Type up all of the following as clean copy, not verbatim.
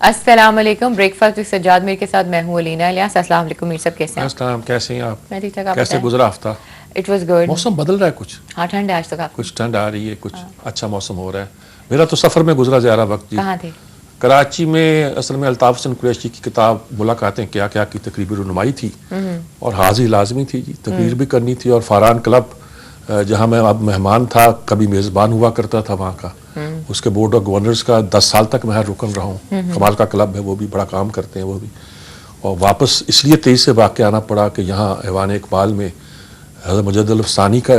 السلام علیکم. Break fast وذ Sajjad میر کے ساتھ میں ہوں علینا الیاس. السلام علیکم میر صاحب, کیسے ہیں؟ السلام, کیسے ہیں آپ؟ میں ٹھیک ٹھاک. کیسے گزرا ہفتہ؟ It was good. موسم بدل رہا ہے کچھ. ہاں ٹھنڈ ہے آج تک. آپ کچھ ٹھنڈ آ رہی ہے, کچھ اچھا موسم ہو رہا ہے. میرا تو سفر میں گزرا زیادہ وقت. کہاں تھے؟ کراچی میں. اصل میں الطاف حسن قریشی کی کتاب ملاقاتیں کیا کیا کی تقریبی رونمائی تھی اور حاضری لازمی تھی جی, تقریر بھی کرنی تھی. اور فاران کلب جہاں میں اب مہمان تھا, کبھی میزبان ہوا کرتا تھا وہاں کا, اس کے بورڈ آف گورنرز کا 10 سال تک میں رکن رہا ہوں. کمال کا کلب ہے, وہ بھی بڑا کام کرتے ہیں وہ بھی. اور واپس اس لیے 23 سے واقع آنا پڑا کہ یہاں ایوان اقبال میں حضرت مجدد الفسانی کا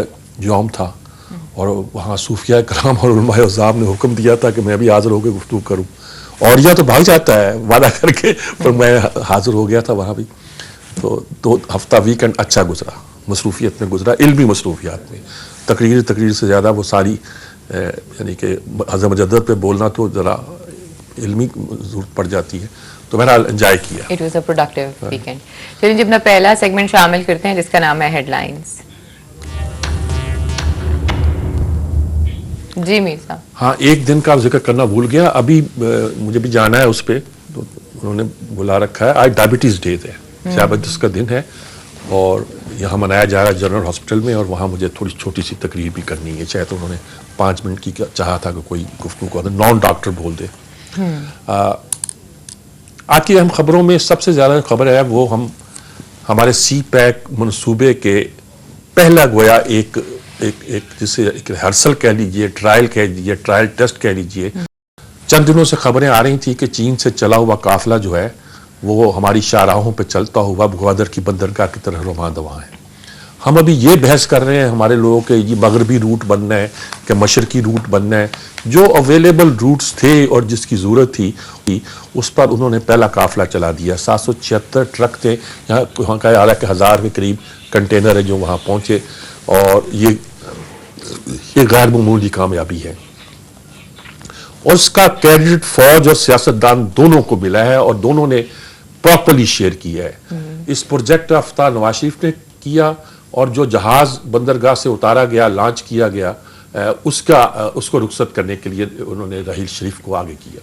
یوم تھا اور وہاں صوفیہ کرام اور علماء عظام نے حکم دیا تھا کہ میں بھی حاضر ہو کے گفتگو کروں. اور یہ تو بھاگ جاتا ہے وعدہ کر کے, پر میں حاضر ہو گیا تھا وہاں بھی. تو 2 ہفتہ ویکنڈ اچھا گزرا, مصروفیت میں گزرا, علمی مصروفیات میں. تقریر سے زیادہ وہ ساری یعنی کہ حضرت مجدد پہ بولنا تو ذرا علمی ضرورت پڑ جاتی ہے, تو میں نے انجوائے کیا. It was a productive weekend. چلیے جی اپنا پہلا سیگمنٹ شامل کرتے ہیں جس کا نام ہے ہیڈ لائنز. جی میر صاحب. ہاں, ایک دن کا ذکر کرنا بھول گیا, ابھی مجھے بھی جانا ہے اس پہ, تو انہوں نے بلا رکھا ہے. آج ڈائبٹیز ڈے ہے, ذیابیطس کا دن ہے, اور یہاں منایا جا رہا ہے جنرل ہاسپٹل میں. اور وہاں مجھے تھوڑی چھوٹی سی تقریر بھی کرنی ہے. چاہے تو انہوں نے 5 منٹ کی چاہا تھا کہ کوئی گفتگو کو نان ڈاکٹر بول دے. آج کی اہم خبروں میں سب سے زیادہ خبر ہے وہ ہمارے سی پیک منصوبے کے پہلا گویا ایک جسے ایک ریہرسل کہہ لیجئے, ٹرائل کہہ لیجئے, ٹرائل ٹیسٹ کہہ لیجئے. چند دنوں سے خبریں آ رہی تھیں کہ چین سے چلا ہوا قافلہ جو ہے وہ ہماری شاہراہوں پہ چلتا ہوا گوادر کی بندرگاہ کی طرح رواں دواں ہے. ہم ابھی یہ بحث کر رہے ہیں ہمارے لوگوں کے یہ مغربی روٹ بننا ہے کہ مشرقی روٹ بننا ہے. جو اویلیبل روٹس تھے اور جس کی ضرورت تھی اس پر انہوں نے پہلا قافلہ چلا دیا. 776 ٹرک تھے, یہاں کا اعلیٰ کہ 1000 کے قریب کنٹینر ہے جو وہاں پہنچے, اور یہ غیر معمولی کامیابی ہے. اور اس کا کریڈٹ فوج اور سیاستدان دونوں کو ملا ہے اور دونوں نے پراپرلی شیئر کیا ہے. اس پروجیکٹ رفتہ نواز شریف نے کیا, اور جو جہاز بندرگاہ سے اتارا گیا, لانچ کیا گیا, اس کو رخصت کرنے کے لیے انہوں نے رحیل شریف کو آگے کیا.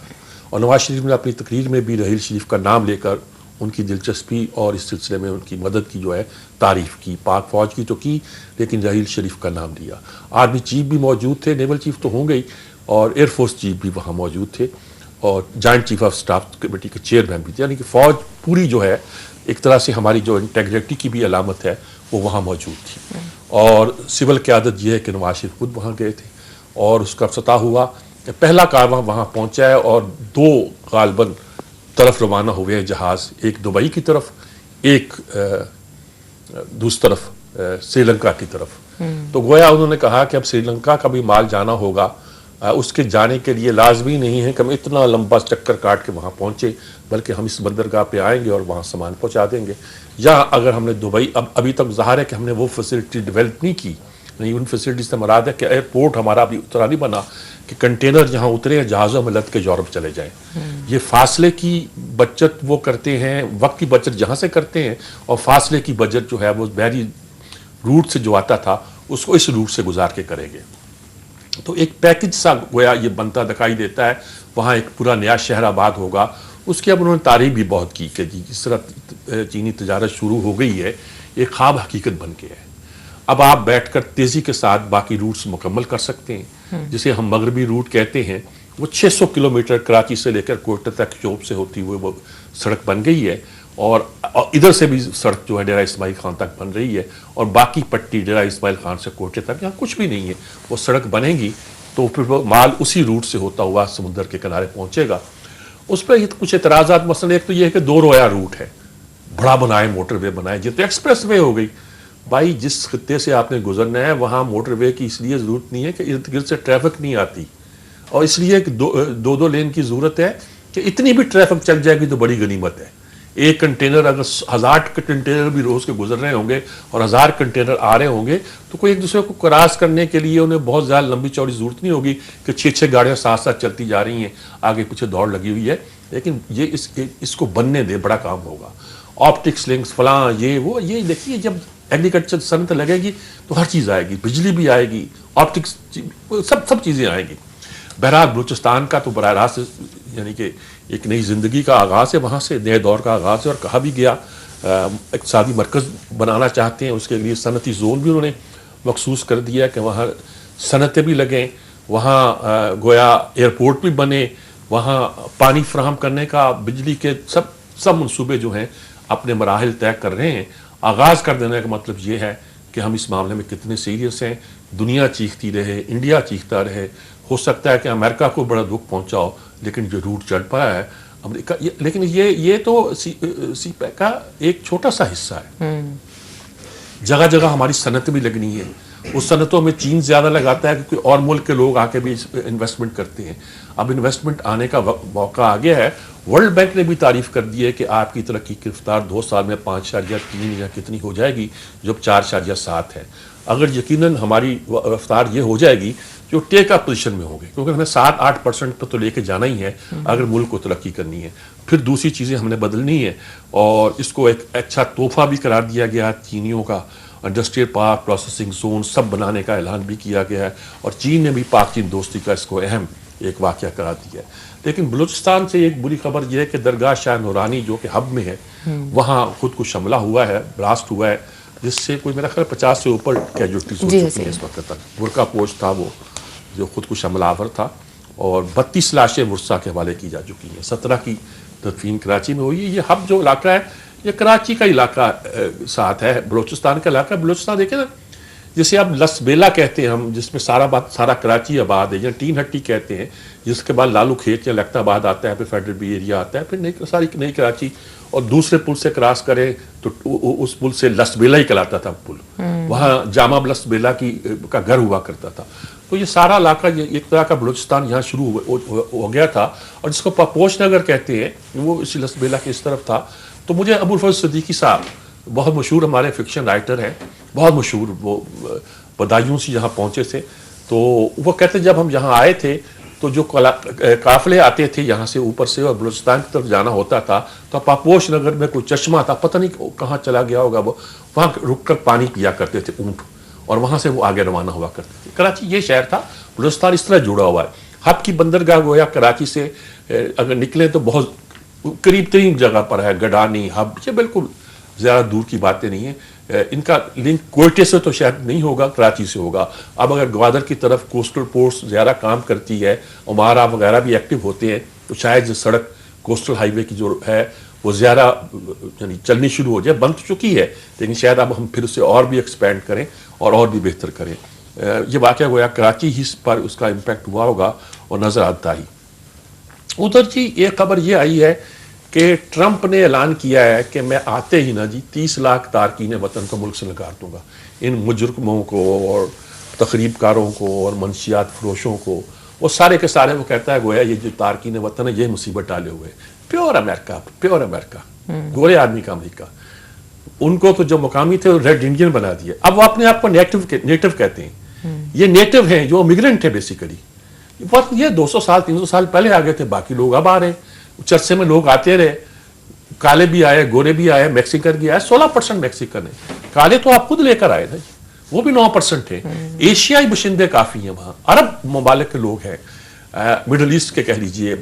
اور نواز شریف نے اپنی تقریر میں بھی رحیل شریف کا نام لے کر ان کی دلچسپی اور اس سلسلے میں ان کی مدد کی جو ہے تعریف کی. پاک فوج کی تو کی, لیکن رحیل شریف کا نام لیا. آرمی چیف بھی موجود تھے, نیول چیف تو ہوں گئی, اور ایئر فورس چیف بھی وہاں موجود تھے, اور joint chief of staff committee کے چیئرمین بھی تھے. یعنی کہ فوج پوری جو ہے ایک طرح سے ہماری جو انٹیگریٹی کی بھی علامت ہے وہ وہاں موجود تھی. اور سول قیادت یہ ہے کہ نواز شریف خود وہاں گئے تھے اور اس کا افتتاح ہوا. پہلا کارواں وہاں پہنچا ہے اور 2 غالباً طرف روانہ ہوئے ہیں جہاز, ایک دبئی کی طرف, ایک دوسری طرف سری لنکا کی طرف. تو گویا انہوں نے کہا کہ اب سری لنکا کا بھی مال جانا ہوگا. اس کے جانے کے لیے لازمی نہیں ہے کہ ہم اتنا لمبا چکر کاٹ کے وہاں پہنچے, بلکہ ہم اس بندرگاہ پہ آئیں گے اور وہاں سامان پہنچا دیں گے. یا اگر ہم نے دبئی, ابھی تک ظاہر ہے کہ ہم نے وہ فیسلٹی ڈیولپ نہیں کی, نہیں ان فیسلٹیز سے مراد ہے کہ ایئرپورٹ ہمارا ابھی اتنا نہیں بنا کہ کنٹینر جہاں اترے ہیں جہازوں میں لد کے یورپ چلے جائیں. یہ فاصلے کی بچت وہ کرتے ہیں, وقت کی بچت جہاں سے کرتے ہیں, اور فاصلے کی بچت جو ہے وہ بحری روٹ سے جو آتا تھا اس کو اس روٹ سے گزار کے کریں گے. تو ایک پیکج سا گویا یہ بنتا دکھائی دیتا ہے. وہاں ایک پورا نیا شہر آباد ہوگا. اس کی اب انہوں نے تعریف بھی بہت کی کہ جی جس طرح چینی تجارت شروع ہو گئی ہے, ایک خواب حقیقت بن کے ہے. اب آپ بیٹھ کر تیزی کے ساتھ باقی روٹس مکمل کر سکتے ہیں, جسے ہم مغربی روٹ کہتے ہیں. وہ 600 کلومیٹر کراچی سے لے کر کوئٹہ تک شوب سے ہوتی ہوئے وہ سڑک بن گئی ہے, اور ادھر سے بھی سڑک جو ہے ڈیرہ اسماعیل خان تک بن رہی ہے, اور باقی پٹی ڈیرہ اسماعیل خان سے کوئٹہ تک یہاں کچھ بھی نہیں ہے. وہ سڑک بنے گی تو پھر وہ مال اسی روٹ سے ہوتا ہوا سمندر کے کنارے پہنچے گا. اس پہ کچھ اعتراضات, مثلا ایک تو یہ ہے کہ 2 رویا روٹ ہے, بڑا بنائے, موٹر وے بنائے, یہ تو ایکسپریس وے ہو گئی. بھائی جس خطے سے آپ نے گزرنا ہے وہاں موٹر وے کی اس لیے ضرورت نہیں ہے کہ ارد گرد سے ٹریفک نہیں آتی, اور اس لیے کہ 2 لین کی ضرورت ہے کہ اتنی بھی ٹریفک چل جائے گی تو بڑی غنیمت ہے. ایک کنٹینر اگر 1000 کنٹینر بھی روز کے گزر رہے ہوں گے اور 1000 کنٹینر آ رہے ہوں گے تو کوئی ایک دوسرے کو کراس کرنے کے لیے انہیں بہت زیادہ لمبی چوڑی ضرورت نہیں ہوگی کہ 6 گاڑیاں ساتھ ساتھ چلتی جا رہی ہیں, آگے پیچھے دوڑ لگی ہوئی ہے. لیکن یہ اس کو بننے دے, بڑا کام ہوگا. آپٹکس لنکس فلاں یہ وہ, یہ دیکھیے جب ایگریکلچر صنعت لگے گی تو ہر چیز آئے گی, بجلی بھی آئے گی, آپٹکس سب چیزیں آئیں گی. بہرحال بلوچستان کا تو براہ راست یعنی کہ ایک نئی زندگی کا آغاز ہے، وہاں سے نئے دور کا آغاز ہے، اور کہا بھی گیا اقتصادی مرکز بنانا چاہتے ہیں، اس کے لیے صنعتی زون بھی انہوں نے مخصوص کر دیا کہ وہاں صنعتیں بھی لگیں، وہاں گویا ایئرپورٹ بھی بنے، وہاں پانی فراہم کرنے کا، بجلی کے سب منصوبے جو ہیں اپنے مراحل طے کر رہے ہیں۔ آغاز کر دینے کا مطلب یہ ہے کہ ہم اس معاملے میں کتنے سیریس ہیں، دنیا چیختی رہے، انڈیا چیختا رہے، ہو سکتا ہے کہ امریکہ کو بڑا دکھ پہنچاؤ، لیکن جو روٹ چڑھ پڑا ہے امریکہ، لیکن یہ تو سی پیک کا ایک چھوٹا سا حصہ ہے۔ جگہ جگہ ہماری صنعت بھی لگنی ہے، اس صنعتوں میں چین زیادہ لگاتا ہے کیونکہ اور ملک کے لوگ آ کے بھی انویسٹمنٹ کرتے ہیں۔ اب انویسٹمنٹ آنے کا موقع آ گیا ہے۔ ورلڈ بینک نے بھی تعریف کر دی ہے کہ آپ کی ترقی کی رفتار 2 سال میں 5.3 یا کتنی ہو جائے گی، جو 4.7 ہے۔ اگر یقیناً ہماری رفتار یہ ہو جائے گی جو ٹیک اپ پوزیشن میں ہوگی، کیونکہ ہمیں 7-8% پہ تو لے کے جانا ہی ہے اگر ملک کو ترقی کرنی ہے۔ پھر دوسری چیزیں ہم نے بدلنی ہے، اور اس کو ایک اچھا تحفہ بھی قرار دیا گیا ہے چینیوں کا۔ انڈسٹریل پارک، پروسیسنگ زون سب بنانے کا اعلان بھی کیا گیا ہے، اور چین نے بھی پاک چین دوستی کا اس کو اہم ایک واقعہ قرار دیا ہے۔ لیکن بلوچستان سے ایک بری خبر یہ ہے کہ درگاہ شاہ نورانی جو کہ ہب میں ہے، وہاں خود کش حملہ ہوا ہے، براسٹ ہوا ہے، جس سے کوئی میرا خیال 50 سے اوپر کیجولٹیز ہو چکی ہیں اس وقت تک۔ برقع پوش تھا وہ جو خود کش حملہ آور تھا، اور 32 لاشیں ورثہ کے حوالے کی جا چکی ہیں، 17 کی تدفین کراچی میں ہوئی ہے۔ یہ ہب جو علاقہ ہے یہ کراچی کا علاقہ ساتھ ہے، بلوچستان کا علاقہ۔ بلوچستان دیکھیں نا، جسے اب لس بیلا کہتے ہیں ہم، جس میں سارا کراچی آباد ہے، یا ٹین ہٹی کہتے ہیں، جس کے بعد لالو کھیت یا لکھت آباد آتا ہے، پھر فیڈرل بی ایریا آتا ہے، پھر ساری نئی کراچی، اور دوسرے پل سے کراس کریں تو اس پل سے لس بیلا ہی کہلاتا تھا پل، وہاں جامع لس بیلا کا گھر ہوا کرتا تھا۔ تو یہ سارا علاقہ ایک طرح کا بلوچستان یہاں شروع ہو گیا تھا، اور جس کو پاپوش نگر کہتے ہیں وہ اسی لس بیلا کے اس طرف تھا۔ تو مجھے ابو الفضل صدیقی صاحب بہت مشہور ہمارے فکشن رائٹر ہیں، بہت مشہور، وہ بدایوں سے یہاں پہنچے تھے، تو وہ کہتے جب ہم یہاں آئے تھے تو جو قافلے آتے تھے یہاں سے اوپر سے اور بلوچستان کی طرف جانا ہوتا تھا تو پاپوش نگر میں کوئی چشمہ تھا، پتہ نہیں کہاں چلا گیا ہوگا، وہ وہاں رک کر پانی پیا کرتے تھے اونٹ، اور وہاں سے وہ آگے روانہ ہوا کرتے تھے۔ کراچی یہ شہر تھا، بلوچستان اس طرح جڑا ہوا ہے۔ ہب کی بندرگاہ گویا کراچی سے اگر نکلیں تو بہت قریب ترین جگہ پر ہے، گڈانی، ہب، یہ بالکل زیادہ دور کی باتیں نہیں ہیں۔ ان کا لنک کوئٹے سے تو شاید نہیں ہوگا، کراچی سے ہوگا۔ اب اگر گوادر کی طرف کوسٹل پورٹس زیادہ کام کرتی ہے، عمارہ وغیرہ بھی ایکٹیو ہوتے ہیں، تو شاید یہ سڑک کوسٹل ہائی وے کی جو ہے وہ زیادہ یعنی چلنی شروع ہو جائے، بن چکی ہے، لیکن شاید اب ہم پھر اسے اور بھی ایکسپینڈ کریں اور بھی بہتر کریں۔ یہ واقعہ گویا کراچی ہی پر اس کا امپیکٹ ہوا ہوگا اور نظر آتا ہی۔ ادھر جی ایک خبر یہ آئی ہے کہ ٹرمپ نے اعلان کیا ہے کہ میں آتے ہی نا 30 لاکھ تارکین وطن کو ملک سے نکال دوں گا۔ ان مجرموں کو اور تخریب کاروں کو اور منشیات فروشوں کو، وہ سارے کے سارے وہ کہتا ہے گویا یہ جو تارکین وطن ہے یہ مصیبت ڈالے ہوئے، پیور امریکہ، گورے آدمی کا امریکہ۔ ان کو تو جو مقامی تھے ریڈ انڈین بنا دیا، اب وہ اپنے آپ کو نیٹو کہتے ہیں۔ یہ نیٹو ہیں جو امیگرنٹ ہے بیسیکلی، یہ 200 سال 300 سال پہلے آ گئے تھے، باقی لوگ اب آ رہے ہیں۔ چرچے میں لوگ آتے رہے، کالے بھی آئے، گورے بھی آئے، میکسیکن بھی آئے، 16% میکسیکن ہیں، کالے تو آپ خود لے کر آئے تھے، وہ بھی 9% ہیں۔ ایشیائی باشندے کافی ہیں وہاں، عرب ممالک کے لوگ ہیں، مڈل ایسٹ کے کہہ لیجئے،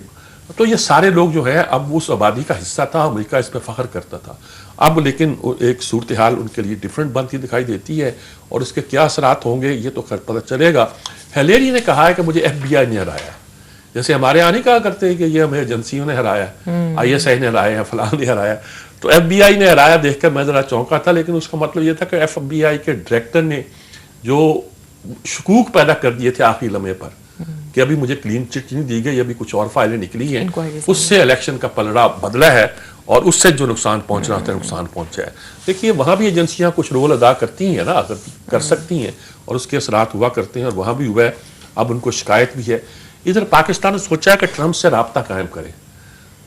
تو یہ سارے لوگ جو ہیں اب اس آبادی کا حصہ تھا، امریکہ اس پہ فخر کرتا تھا۔ اب لیکن ایک صورتحال ان کے لیے ڈیفرنٹ بنتی دکھائی دیتی ہے، اور اس کے کیا اثرات ہوں گے یہ تو خیر پتہ چلے گا۔ ہیلیری نے کہا ہے کہ مجھے FBI نے ہرایا، جیسے ہمارے یہاں نہیں کہا کرتے ہیں کہ یہ ہمیں ایجنسیوں نے ہرایا، ISI نے ہرایا، فلاں نے ہرایا، تو FBI نے ہرایا دیکھ کر میں ذرا چونکا تھا، لیکن اس کا مطلب یہ تھا کہ FBI کے ڈائریکٹر نے جو شکوک پیدا کر دیے تھے آخری لمحے پر کہ ابھی مجھے کلین چٹ نہیں دی گئی، ابھی کچھ اور فائلیں نکلی ہیں، اس سے الیکشن کا پلڑا بدلا ہے، اور اس سے جو نقصان پہنچنا ہوتا ہے نقصان پہنچا ہے۔ دیکھیے وہاں بھی ایجنسیاں کچھ رول ادا کرتی ہیں نا، کر سکتی ہیں، اور اس کے اثرات ہوا کرتے ہیں، اور وہاں بھی ہوا ہے۔ اب ان کو شکایت بھی ہے۔ ادھر پاکستان نے سوچا کہ ٹرمپ سے رابطہ قائم کرے،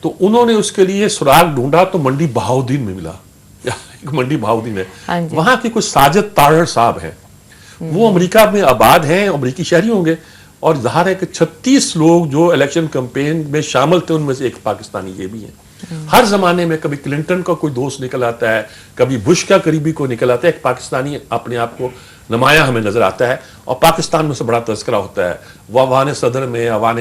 تو انہوں نے اس کے لیے سراغ ڈھونڈا تو منڈی بہاؤدین میں ملا، ایک منڈی بہاؤدین ہے، وہاں کی کوئی ساجد تارڑ صاحب ہے، وہ امریکہ میں آباد ہیں، امریکی شہری ہوں گے، اور ظاہر ہے کہ 36 لوگ جو الیکشن کمپین میں شامل تھے ان میں سے ایک پاکستانی یہ بھی ہیں۔ ہر زمانے میں کبھی کلنٹن کا کوئی دوست نکل آتا ہے، کبھی بش کا قریبی کو نکل آتا ہے، ایک پاکستانی اپنے آپ کو نمایاں ہمیں نظر آتا ہے. اور پاکستان میں سے بڑا تذکرہ ہوتا ہے, وہ ایوان صدر میں, ایوان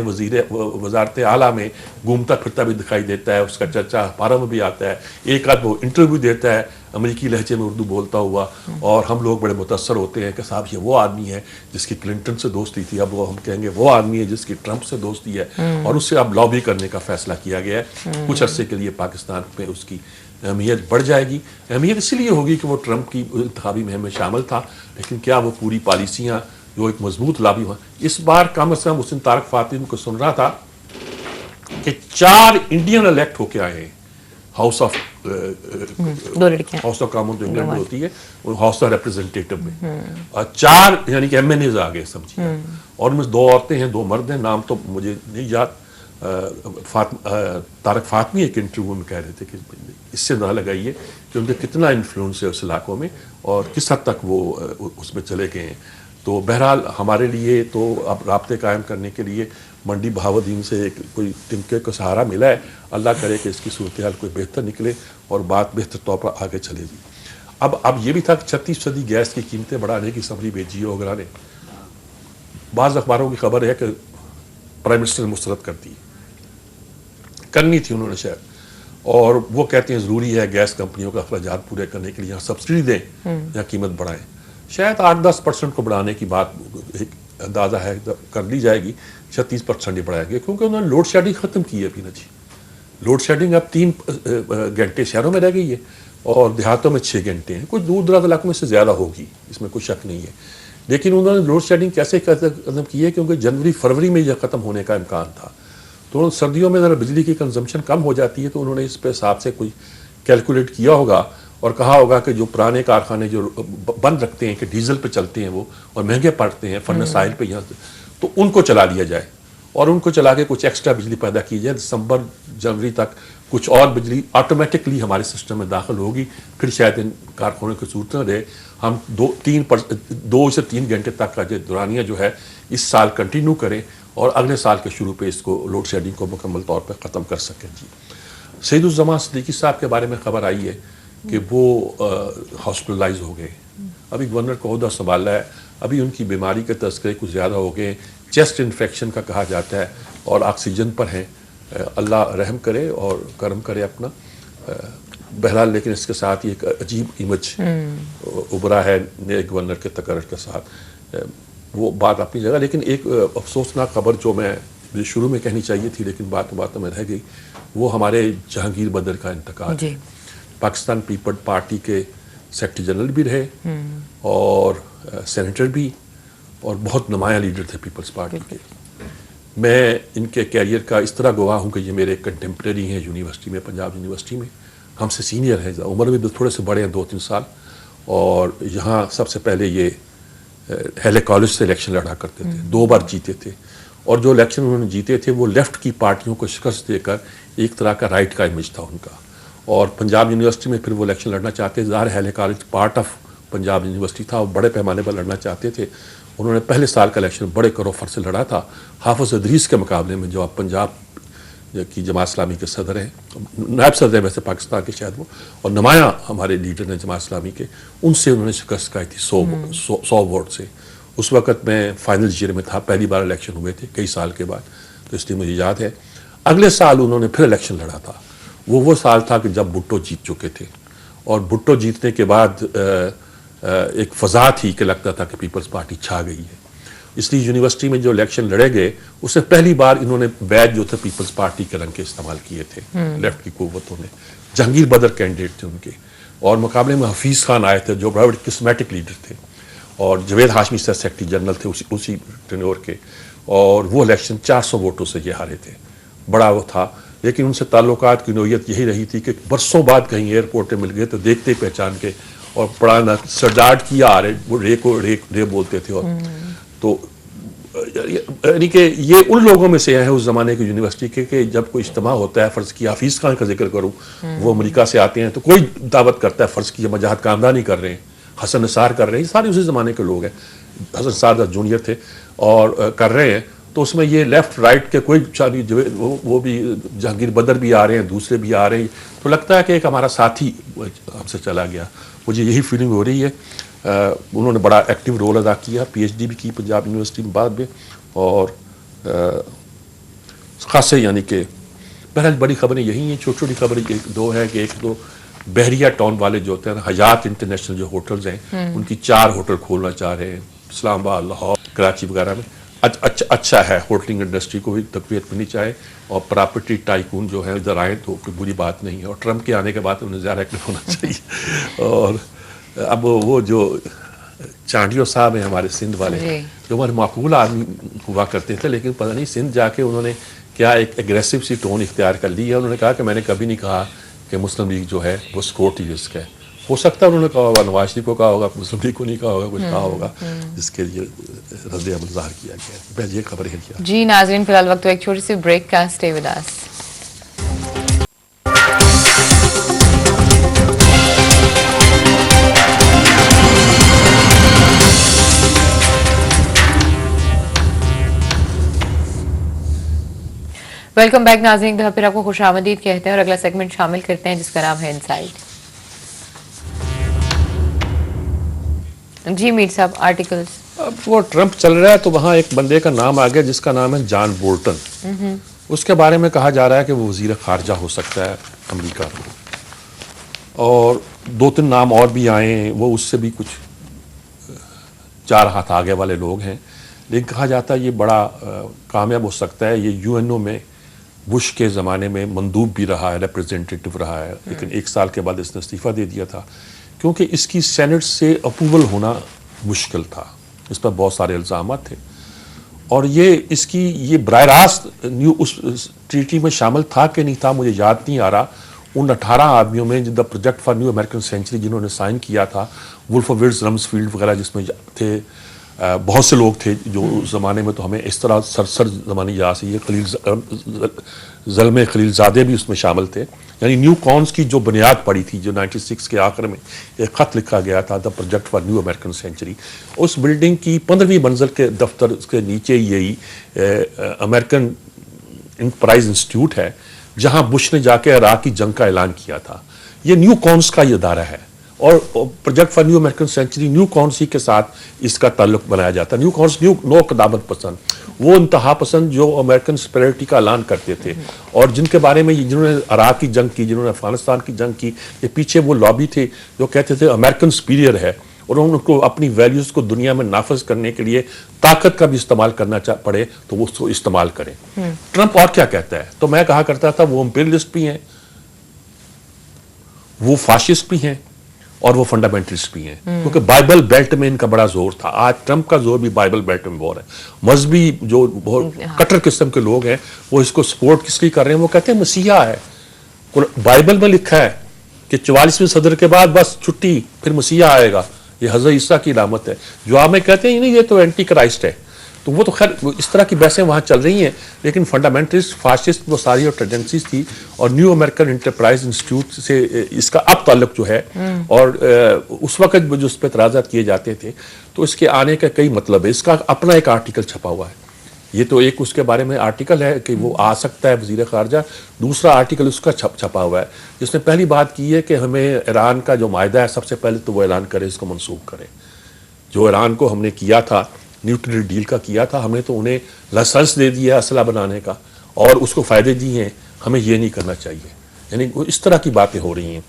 وزارت اعلیٰ میں گھومتا پھرتا بھی دکھائی دیتا ہے, اس کا چرچا اخباروں میں بھی آتا ہے, ایک آدھ وہ انٹرویو دیتا ہے امریکی لہجے میں اردو بولتا ہوا, اور ہم لوگ بڑے متاثر ہوتے ہیں کہ صاحب یہ وہ آدمی ہے جس کی کلنٹن سے دوستی تھی, اب وہ ہم کہیں گے وہ آدمی ہے جس کی ٹرمپ سے دوستی ہے, اور اس سے اب لابی کرنے کا فیصلہ کیا گیا ہے. کچھ عرصے کے لیے پاکستان میں اس کی اہمیت بڑھ جائے گی. اہمیت اس لیے ہوگی کہ وہ ٹرمپ کی انتخابی مہم میں شامل تھا, لیکن کیا وہ پوری پالیسیاں جو ایک مضبوط لابی ہوا. اس بار کم از کم حسین طارق فاطمی کو سن رہا تھا کہ 4 انڈین الیکٹ ہو کے آئے ہیں ہاؤس آف کامن جو انگلینڈ میں ہوتی ہے, ہاؤس آف ریپرزینٹیٹو میں, اور 4 یعنی کہ MNAs آ گئے سمجھیے, اور ان میں 2 عورتیں ہیں 2 مرد ہیں, نام تو مجھے نہیں یاد. طارق فاطمی ایک انٹرویو میں کہہ رہے تھے کہ اس سے نہ لگائیے کہ ان کا کتنا انفلوئنس ہے اس علاقوں میں اور کس حد تک وہ اس میں چلے گئے ہیں. تو بہرحال ہمارے لیے تو اب رابطے قائم کرنے کے لیے منڈی بہاودین سے ایک کوئی تنکے کا سہارا ملا ہے. اللہ کرے کہ اس کی صورتحال کوئی بہتر نکلے اور بات بہتر طور پر آگے چلے گی. اب یہ بھی تھا کہ 36% گیس کی قیمتیں بڑھانے کی سمری بھیجی ہے وغیرہ نے. بعض اخباروں کی خبر ہے کہ پرائم منسٹر نے مسترد کر دی, کرنی تھی انہوں نے شاید, اور وہ کہتے ہیں ضروری ہے گیس کمپنیوں کا اخراجات پورے کرنے کے لیے یہاں سبسڈی دیں یا قیمت بڑھائیں. شاید 8-10% کو بڑھانے کی بات ایک اندازہ ہے کر لی جائے گی, 36% ہی بڑھائے گی, کیونکہ انہوں نے لوڈ شیڈنگ ختم کی ہے ابھی نا جی. لوڈ شیڈنگ اب 3 گھنٹے شہروں میں رہ گئی ہے اور دیہاتوں میں 6 گھنٹے ہیں. کچھ دور دراز علاقوں میں سے زیادہ ہوگی, اس میں کوئی شک نہیں ہے. لیکن انہوں نے لوڈ شیڈنگ کیسے ختم کی ہے, کیونکہ جنوری فروری میں یہ ختم ہونے کا امکان تھا. تو سردیوں میں ذرا بجلی کی کنزمپشن کم ہو جاتی ہے, تو انہوں نے اس پہ حساب سے کوئی کیلکولیٹ کیا ہوگا اور کہا ہوگا کہ جو پرانے کارخانے جو بند رکھتے ہیں کہ ڈیزل پہ چلتے ہیں وہ اور مہنگے پڑتے ہیں فرنس آئل پہ یہاں سے, تو ان کو چلا لیا جائے اور ان کو چلا کے کچھ ایکسٹرا بجلی پیدا کی جائے. دسمبر جنوری تک کچھ اور بجلی آٹومیٹکلی ہمارے سسٹم میں داخل ہوگی. پھر شاید ان کارخانوں کی صورت نہ رہے, ہم 2 سے 3 گھنٹے تک کا جو دورانیہ جو ہے اس سال کنٹینیو کریں اور اگلے سال کے شروع پہ اس کو لوڈ شیڈنگ کو مکمل طور پہ ختم کر سکیں. جی, سعید الزمان صدیقی صاحب کے بارے میں خبر آئی ہے کہ وہ ہاسپٹلائز ہو گئے. ابھی گورنر کا عہدہ سنبھالا ہے, ابھی ان کی بیماری کے تذکرے کچھ زیادہ ہو گئے, چیسٹ انفیکشن کا کہا جاتا ہے اور آکسیجن پر ہیں. اللہ رحم کرے اور کرم کرے اپنا. بہرحال لیکن اس کے ساتھ یہ ایک عجیب امیج ابھرا ہے نئے گورنر کے تقرر کے ساتھ. وہ بات اپنی جگہ, لیکن ایک افسوسناک خبر جو میں شروع میں کہنی چاہیے تھی لیکن بات میں رہ گئی, وہ ہمارے جہانگیر بدر کا انتقال. جی. پاکستان پیپلز پارٹی کے سیکرٹری جنرل بھی رہے اور سینیٹر بھی, اور بہت نمایاں لیڈر تھے پیپلز پارٹی کے. میں ان کے کیریئر کا اس طرح گواہ ہوں کہ یہ میرے کنٹمپریری ہیں یونیورسٹی میں, پنجاب یونیورسٹی میں. ہم سے سینئر ہیں, عمر میں تھوڑے سے بڑے ہیں 2-3 سال, اور یہاں سب سے پہلے یہ ہیلے کالج سے الیکشن لڑا کرتے تھے, 2 بار جیتے تھے, اور جو الیکشن انہوں نے جیتے تھے وہ لیفٹ کی پارٹیوں کو شکست دے کر ایک طرح کا رائٹ کا امیج تھا ان کا. اور پنجاب یونیورسٹی میں پھر وہ الیکشن لڑنا چاہتے تھے. ظاہر Hailey college part of Punjab university تھا, وہ بڑے پیمانے پر لڑنا چاہتے تھے. انہوں نے پہلے سال کا الیکشن بڑے کروفر سے لڑا تھا حافظ ادریس کے مقابلے میں, جو اب پنجاب کی جماعت اسلامی کے صدر ہیں, نائب صدر ہیں ویسے پاکستان کے شاید وہ, اور نمایاں ہمارے لیڈر ہیں جماعت اسلامی کے. ان سے انہوں نے شکست کھائی تھی 100 ووٹ سے. اس وقت میں فائنل ایئر میں تھا, پہلی بار الیکشن ہوئے تھے کئی سال کے بعد, تو اس لیے مجھے یاد ہے. اگلے سال انہوں نے پھر الیکشن لڑا تھا. وہ سال تھا کہ جب بھٹو جیت چکے تھے, اور بھٹو جیتنے کے بعد ایک فضا تھی کہ لگتا تھا کہ پیپلز پارٹی چھا گئی ہے. اس لیے یونیورسٹی میں جو الیکشن لڑے گئے اس سے پہلی بار انہوں نے بیج جو تھے پیپلز پارٹی کے رنگ کے استعمال کیے تھے لیفٹ کی قوتوں نے. جہانگیر بدر کینڈیڈیٹ تھے ان کے, اور مقابلے میں حفیظ خان آئے تھے جو بڑے قسمیٹک لیڈر تھے, اور جوید ہاشمی سر سیکرٹری جنرل تھے اسی ٹینور کے, اور وہ الیکشن 400 ووٹوں سے یہ ہارے تھے. بڑا وہ تھا, لیکن ان سے تعلقات کی نوعیت یہی رہی تھی کہ برسوں بعد کہیں ایئرپورٹ پہ مل گئے تو دیکھتے پہچان کے, اور پڑھانا سرڈارٹ کیا آ رہے, وہ رے کو رے بولتے تھے. اور تو یعنی کہ یہ ان لوگوں میں سے ہے اس زمانے کی یونیورسٹی کے کہ جب کوئی اجتماع ہوتا ہے, فرض کیا حفیظ خان کا ذکر کروں, وہ امریکہ سے آتے ہیں تو کوئی دعوت کرتا ہے, فرض کیا مجاہد کامرانی کر رہے ہیں, حسن نثار کر رہے ہیں, یہ سارے اسی زمانے کے لوگ ہیں, حسن نثار جونیئر تھے اور کر رہے ہیں. تو اس میں یہ لیفٹ رائٹ کے کوئی وہ بھی جہانگیر بدر بھی آ رہے ہیں, دوسرے بھی آ رہے ہیں, تو لگتا ہے کہ ایک ہمارا ساتھی ہم سے چلا گیا. مجھے یہی فیلنگ ہو رہی ہے. انہوں نے بڑا ایکٹیو رول ادا کیا, پی ایچ ڈی بھی کی پنجاب یونیورسٹی میں بعد میں, اور خاصے یعنی کہ بہرحال بڑی خبریں یہی ہیں. چھوٹی چھوٹی خبریں ایک دو ہے کہ ایک تو بحریہ ٹاؤن والے جو ہوتے ہیں حیات انٹرنیشنل جو ہوٹلز ہیں ان کی 4 ہوٹل کھولنا چاہ رہے ہیں اسلام آباد, لاہور, کراچی وغیرہ میں. اچھا ہے, ہوٹلنگ انڈسٹری کو بھی تقویت ملنی چاہے, اور پراپرٹی ٹائکون جو ہے ادھر آئیں تو کوئی بری بات نہیں ہے, اور ٹرمپ کے آنے کے بعد انہیں زیادہ ایکٹیو ہونا چاہیے. اور اب وہ جو چانڈیو صاحب ہیں ہمارے سندھ والے, جو ہمارے معقول آدمی ہوا کرتے تھے, لیکن پتہ نہیں سندھ جا کے انہوں نے کیا ایک ایگریسو سی ٹون اختیار کر لی ہے. انہوں نے کہا کہ میں نے کبھی نہیں کہا کہ مسلم لیگ جو ہے وہ سیکورٹی رسک ہے. ہو سکتا ہے انہوں نے کہا ہوگا, نواز شریف کو کہا ہوگا, مسلم لیگ کو نہیں کہا ہوگا, کچھ کہا ہوگا جس کے لیے رد عمل ظاہر کیا گیا. بس یہ خبر ہے. جی ناظرین, فی الحال وقت ایک چھوٹی سی بریک کا, stay with us. Welcome back ناظرین, پھر آپ کو خوش آمدید کہتے ہیں اور اگلا سیگمنٹ شامل کرتے ہیں جس کا نام ہے انسائٹ. جی میر صاحب, آرٹیکلز. اب وہ ٹرمپ چل رہا ہے تو وہاں ایک بندے کا نام آ گیا جس کا نام ہے جان بولٹن. اس کے بارے میں کہا جا رہا ہے کہ وہ وزیر خارجہ ہو سکتا ہے امریکہ کو, اور 2-3 نام اور بھی آئے ہیں, وہ اس سے بھی کچھ 4 ہاتھ آگے والے لوگ ہیں. لیکن کہا جاتا ہے یہ بڑا کامیاب ہو سکتا ہے. یہ یو این او میں بش کے زمانے میں مندوب بھی رہا ہے, ریپریزنٹیٹو رہا ہے, لیکن 1 سال کے بعد اس نے استعفیٰ دے دیا تھا کیونکہ اس کی سینٹ سے اپروول ہونا مشکل تھا. اس پر بہت سارے الزامات تھے, اور یہ براہ راست اس ٹریٹی میں شامل تھا کہ نہیں تھا مجھے یاد نہیں آ رہا. ان 18 آدمیوں میں دا project for new American century جنہوں نے سائن کیا تھا, ولف آف ولز رمسفیلڈ وغیرہ جس میں تھے, بہت سے لوگ تھے جو اس زمانے میں تو ہمیں اس طرح سرسر زمانے یاد سے, یہ زلمے خلیل زادے بھی اس میں شامل تھے. یعنی نیو کانس کی جو بنیاد پڑی تھی, جو 96 کے آخر میں ایک خط لکھا گیا تھا the project for new American century, اس بلڈنگ کی 15ویں منزل کے دفتر کے نیچے یہی امریکن انٹرپرائز انسٹیٹیوٹ ہے جہاں بش نے جا کے عراق کی جنگ کا اعلان کیا تھا. یہ نیو کانس کا یہ ادارہ ہے, اور project for new American century نیو کانسی کے ساتھ اس کا تعلق بنایا جاتا ہے. نیو کانس نو قدامت پسند, وہ انتہا پسند جو امریکن سپیریٹی کا اعلان کرتے تھے, اور جن کے بارے میں جنہوں نے عراق کی جنگ کی, جنہوں نے افغانستان کی جنگ کی, یہ پیچھے وہ لابی تھے جو کہتے تھے امریکن سپیریئر ہے, اور ان کو اپنی ویلیوز کو دنیا میں نافذ کرنے کے لیے طاقت کا بھی استعمال کرنا پڑے تو وہ اس کو استعمال کریں. ٹرمپ اور کیا کہتا ہے, تو میں کہا کرتا تھا وہ امپیریلسٹ بھی ہیں, وہ فاشسٹ بھی ہیں, اور وہ فنڈامنٹلسٹ بھی ہیں, کیونکہ بائبل بیلٹ میں ان کا بڑا زور تھا. آج ٹرمپ کا زور بھی بائبل بیلٹ میں بہت ہے. مذہبی جو بہت کٹر قسم کے لوگ ہیں وہ اس کو سپورٹ کس لیے کر رہے ہیں, وہ کہتے ہیں مسیحا ہے. بائبل میں لکھا ہے کہ 44ویں صدر کے بعد بس چھٹی, پھر مسیحا آئے گا, یہ حضرت عیسیٰ کی علامت ہے. جو آپ میں کہتے ہیں نہیں یہ تو اینٹی کرائسٹ ہے. تو وہ تو خیر اس طرح کی بحثیں وہاں چل رہی ہیں, لیکن فنڈامنٹلسٹ فاسسٹ وہ ساری اور ٹینڈنسیز تھی, اور نیو امریکن انٹرپرائز انسٹیٹیوٹ سے اس کا اب تعلق جو ہے, اور اس وقت جو اس پہ اعتراضات کیے جاتے تھے, تو اس کے آنے کا کئی مطلب ہے. اس کا اپنا ایک آرٹیکل چھپا ہوا ہے, یہ تو ایک اس کے بارے میں آرٹیکل ہے کہ وہ آ سکتا ہے وزیر خارجہ. دوسرا آرٹیکل اس کا چھپا ہوا ہے جس نے پہلی بات کی ہے کہ ہمیں ایران کا جو معاہدہ ہے سب سے پہلے تو وہ اعلان کرے, اس کو منسوخ کرے. جو ایران کو ہم نے کیا تھا, نیوکلیئر ڈیل کا کیا تھا, ہم نے تو انہیں لائسنس دے دیا اسلحہ بنانے کا اور اس کو فائدے دیے ہیں, ہمیں یہ نہیں کرنا چاہیے. یعنی اس طرح کی باتیں ہو رہی ہیں.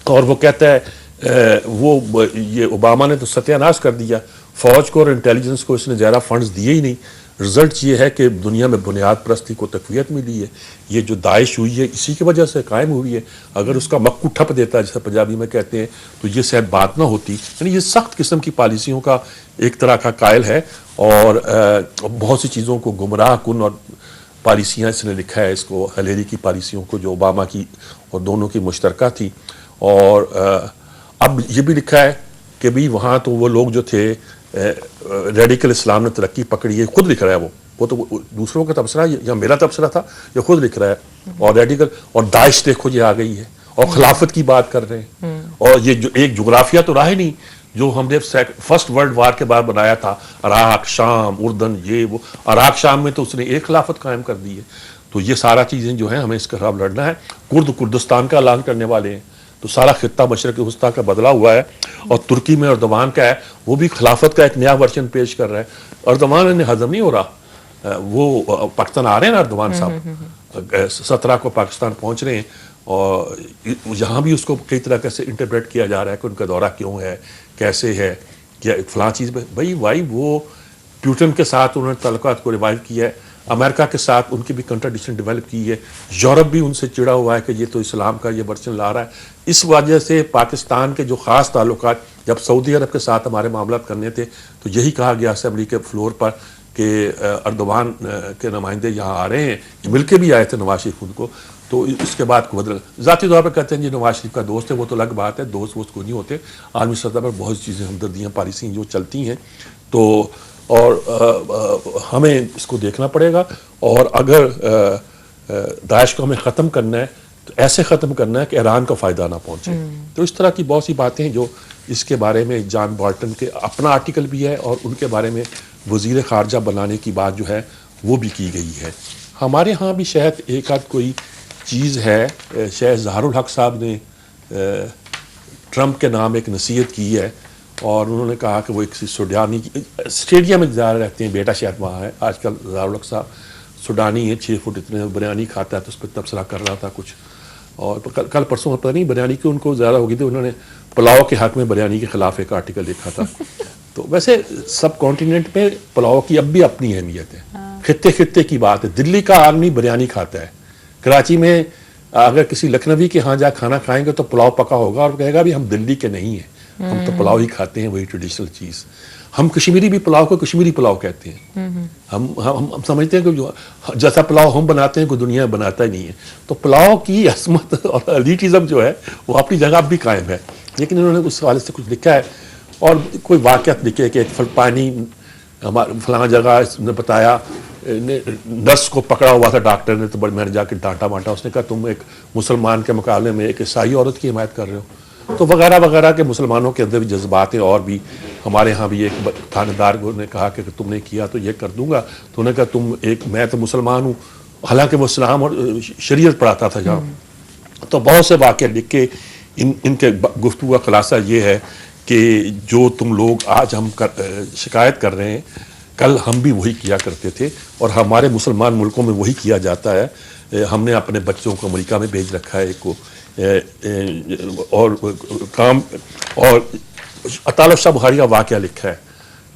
اور وہ کہتا ہے وہ یہ اوباما نے تو ستیہ ناش کر دیا, فوج کو اور انٹیلیجنس کو اس نے زیادہ فنڈز دیے ہی نہیں. رزلٹ یہ ہے کہ دنیا میں بنیاد پرستی کو تقویت ملی ہے. یہ جو داعش ہوئی ہے اسی کی وجہ سے قائم ہوئی ہے. اگر اس کا مکو ٹھپ دیتا ہے جیسے پنجابی میں کہتے ہیں تو یہ شاید بات نہ ہوتی. یعنی یہ سخت قسم کی پالیسیوں کا ایک طرح کا قائل ہے, اور بہت سی چیزوں کو گمراہ کن اور پالیسیاں اس نے لکھا ہے, اس کو ہلیری کی پالیسیوں کو جو اوباما کی اور دونوں کی مشترکہ تھی. اور اب یہ بھی لکھا ہے کہ بھی وہاں تو وہ لوگ جو تھے ریڈیکل اسلام نے ترقی پکڑی ہے, خود لکھ رہا ہے وہ تو دوسروں کا تبصرہ یا میرا تبصرہ تھا, یہ خود لکھ رہا ہے. اور ریڈیکل اور داعش دیکھو یہ آ گئی ہے, اور خلافت کی بات کر رہے ہیں. اور یہ جو ایک جغرافیہ تو رہا ہی نہیں جو ہم نے فرسٹ ورلڈ وار کے بعد بنایا تھا, عراق, شام, اردن, یہ وہ. عراق شام میں تو اس نے ایک خلافت قائم کر دی ہے. تو یہ سارا چیزیں جو ہیں ہمیں اس کے خلاف لڑنا ہے. کردستان کا اعلان کرنے والے ہیں, تو سارا خطہ مشرق وسطیٰ کا بدلا ہوا ہے. اور ترکی میں اردوان کا ہے، وہ بھی خلافت کا ایک نیا ورژن پیش کر رہا ہے. اردوان انہیں ہضم نہیں ہو رہا. وہ پاکستان آ رہے ہیں نا اردوان صاحب، 17 کو پاکستان پہنچ رہے ہیں، اور یہاں بھی اس کو کئی طرح سے انٹرپریٹ کیا جا رہا ہے کہ ان کا دورہ کیوں ہے، کیسے ہے، کیا فلاں چیز پہ. بھائی وہ پیوٹن کے ساتھ انہوں نے تعلقات کو ریوائیو کیا ہے، امریکہ کے ساتھ ان کی بھی کنٹراڈکشن ڈیولپ کی ہے، یورپ بھی ان سے چڑا ہوا ہے کہ یہ تو اسلام کا یہ ورژن لا رہا ہے. اس وجہ سے پاکستان کے جو خاص تعلقات، جب سعودی عرب کے ساتھ ہمارے معاملات کرنے تھے تو یہی کہا گیا اسمبلی کے فلور پر کہ اردوان کے نمائندے یہاں آ رہے ہیں، مل کے بھی آئے تھے نواز شریف ان کو. تو اس کے بعد کو بدل ذاتی طور پر کہتے ہیں جی نواز شریف کا دوست ہے، وہ تو الگ بات ہے، دوست ووست کو نہیں ہوتے. عالمی سطح پر بہت چیزیں ہمدردیاں پالیسیاں جو چلتی ہیں، تو اور ہمیں اس کو دیکھنا پڑے گا. اور اگر داعش کو ہمیں ختم کرنا ہے تو ایسے ختم کرنا ہے کہ ایران کو فائدہ نہ پہنچے. تو اس طرح کی بہت سی باتیں ہیں جو اس کے بارے میں جان بالٹن کے اپنا آرٹیکل بھی ہے، اور ان کے بارے میں وزیر خارجہ بنانے کی بات جو ہے وہ بھی کی گئی ہے. ہمارے ہاں بھی شاید ایک آدھ کوئی چیز ہے. شاید ظاہر الحق صاحب نے ٹرمپ کے نام ایک نصیحت کی ہے، اور انہوں نے کہا کہ وہ ایک سوڈانی اسٹیڈیم میں زیادہ رہتے ہیں، بیٹا شاید وہاں ہے آج کل. ظاہر الحق صاحب سوڈانی ہے، 6 فٹ اتنے، بریانی کھاتا ہے، تو اس پہ تبصرہ کر رہا تھا کچھ. اور کل پرسوں پتہ نہیں بریانی کی ان کو زیادہ ہوگی تھی، انہوں نے پلاؤ کے حق میں بریانی کے خلاف ایک آرٹیکل لکھا تھا. تو ویسے سب کانٹیننٹ میں پلاؤ کی اب بھی اپنی اہمیت ہے. خطے خطے کی بات ہے. دلی کا آدمی بریانی کھاتا ہے، کراچی میں اگر کسی لکھنوی کے ہاں جا کھانا کھائیں گے تو پلاؤ پکا ہوگا، اور کہے گا بھی ہم دلی کے نہیں ہیں، ہم تو پلاؤ ہی کھاتے ہیں، وہی ٹریڈیشنل چیز. ہم کشمیری بھی پلاؤ کو کشمیری پلاؤ کہتے ہیں. ہم سمجھتے ہیں کہ جو جیسا پلاؤ ہم بناتے ہیں کوئی دنیا میں بناتا ہی نہیں ہے. تو پلاؤ کی عظمت اور ایلیٹزم جو ہے وہ اپنی جگہ بھی قائم ہے. لیکن انہوں نے اس حوالے سے کچھ لکھا ہے، اور کوئی واقعات لکھے کہ ایک پانی فلاں جگہ نے بتایا، نرس کو پکڑا ہوا تھا ڈاکٹر نے، تو میں نے جا کے ڈانٹا مانٹا. اس نے کہا تم ایک مسلمان کے مقابلے میں ایک عیسائی عورت کی حمایت کر رہے ہو. تو وغیرہ وغیرہ کے مسلمانوں کے اندر بھی جذبات ہیں. اور بھی ہمارے ہاں بھی ایک تھانے دار نے کہا کہ تم نے کیا تو یہ کر دوں گا. تو انہوں نے کہا میں تو مسلمان ہوں، حالانکہ وہ اسلام اور شریعت پڑھاتا تھا جہاں. تو بہت سے واقعے لکھ کے ان کے گفتگو کا خلاصہ یہ ہے کہ جو تم لوگ آج ہم شکایت کر رہے ہیں، کل ہم بھی وہی کیا کرتے تھے، اور ہمارے مسلمان ملکوں میں وہی کیا جاتا ہے. ہم نے اپنے بچوں کو امریکہ میں بھیج رکھا ہے ایک کو، اور کام. اور اطالب شاہ بخاری کا واقعہ لکھا ہے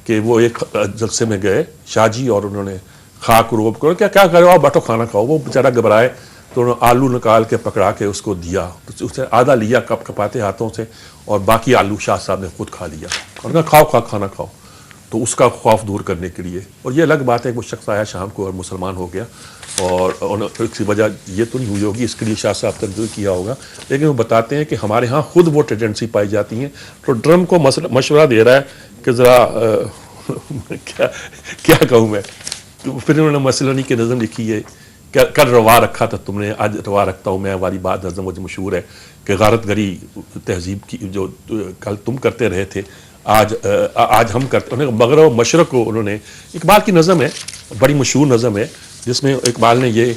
کہ وہ ایک جلسے میں گئے شاہ جی، اور انہوں نے خاک روب کرو کیا کرو آپ بیٹھو کھانا کھاؤ. وہ بیچارہ گھبرائے تو انہوں نے آلو نکال کے پکڑا کے اس کو دیا. اس نے آدھا لیا کپ کپاتے ہاتھوں سے، اور باقی آلو شاہ صاحب نے خود کھا لیا، اور کہا کھاؤ کھانا کھاؤ. تو اس کا خوف دور کرنے کے لیے. اور یہ الگ بات ہے کہ وہ شخص آیا شام کو اور مسلمان ہو گیا، اور اسی وجہ یہ تو نہیں ہوئی ہوگی، اس کے لیے شاہ صاحب تنظیم کیا ہوگا. لیکن وہ بتاتے ہیں کہ ہمارے ہاں خود وہ ٹینڈنسی پائی جاتی ہیں. تو ٹرمپ کو مشورہ دے رہا ہے کہ ذرا کیا کہوں میں. پھر انہوں نے مسلنی کی نظم لکھی ہے، کل روا رکھا تھا تم نے، آج روا رکھتا ہوں میں. ہماری بات نظم مجھے مشہور ہے کہ غارت گری تہذیب کی جو کل تم کرتے رہے تھے آج ہم کرتے. انہوں نے مغرب و مشرق کو، انہوں نے اقبال کی نظم ہے، بڑی مشہور نظم ہے، جس میں اقبال نے یہ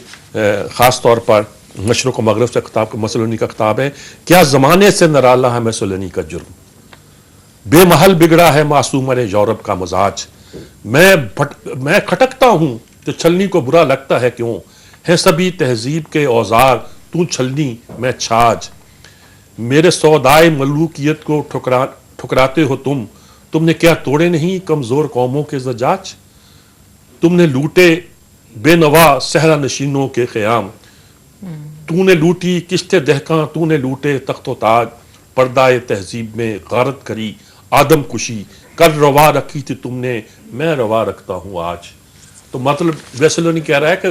خاص طور پر مشرق و مغرب سے خطاب، مسلنی کا خطاب ہے. کیا زمانے سے نرالا ہے مسلنی کا جرم، بے محل بگڑا ہے معصوم یورپ کا مزاج. میں کھٹکتا ہوں تو چھلنی کو برا لگتا ہے کیوں، ہے سبھی تہذیب کے اوزار تو چھلنی میں چھاج. میرے سودائے ملوکیت کو ٹھکراتے ہو تم نے کیا توڑے نہیں کمزور قوموں کے زجاج. تم نے لوٹے بے نوا صحرا نشینوں کے خیام، تو نے لوٹی کشت دہکاں، تو نے لوٹے تخت و تاج. پردائے تہذیب میں غارت کری آدم کشی، کل روا رکھی تھی تم نے میں روا رکھتا ہوں آج. تو مطلب ویسلونی کہہ رہا ہے کہ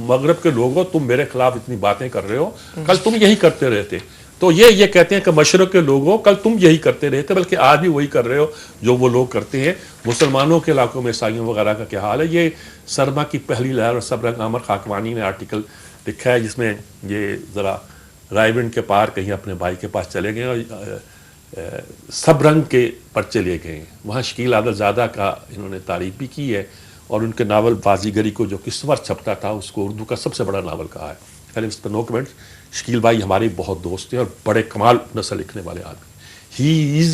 مغرب کے لوگوں تم میرے خلاف اتنی باتیں کر رہے ہو، کل تم یہی کرتے رہتے. تو یہ کہتے ہیں کہ مشرق کے لوگوں کل تم یہی کرتے رہتے، بلکہ آج بھی وہی کر رہے ہو جو وہ لوگ کرتے ہیں. مسلمانوں کے علاقوں میں عیسائیوں وغیرہ کا کیا حال ہے. یہ سرما کی پہلی لہر اور سب رنگ عامر خاکوانی نے آرٹیکل لکھا ہے، جس میں یہ ذرا رائے ونڈ کے پار کہیں اپنے بھائی کے پاس چلے گئے اور سب رنگ کے پرچے لے گئے. وہاں شکیل عادل زادہ کا انہوں نے تعریف بھی کی ہے، اور ان کے ناول بازیگری کو جو کس وقت چھپتا تھا اس کو اردو کا سب سے بڑا ناول کہا ہے. خیر اس پر نو کمنٹ. شکیل بھائی ہمارے بہت دوست ہیں اور بڑے کمال نثر لکھنے والے آدمی. ہی از